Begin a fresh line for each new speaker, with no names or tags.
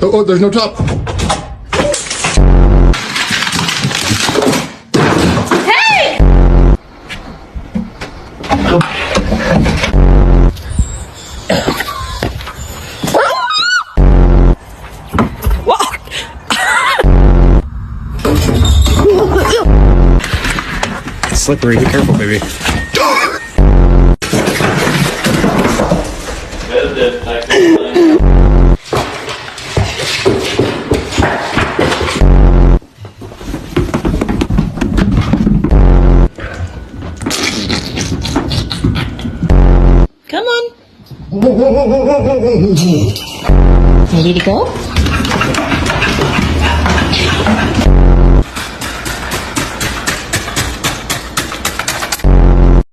Oh, there's no top.
Hey!
It's slippery. Be careful, baby.
Come on. Ready to go?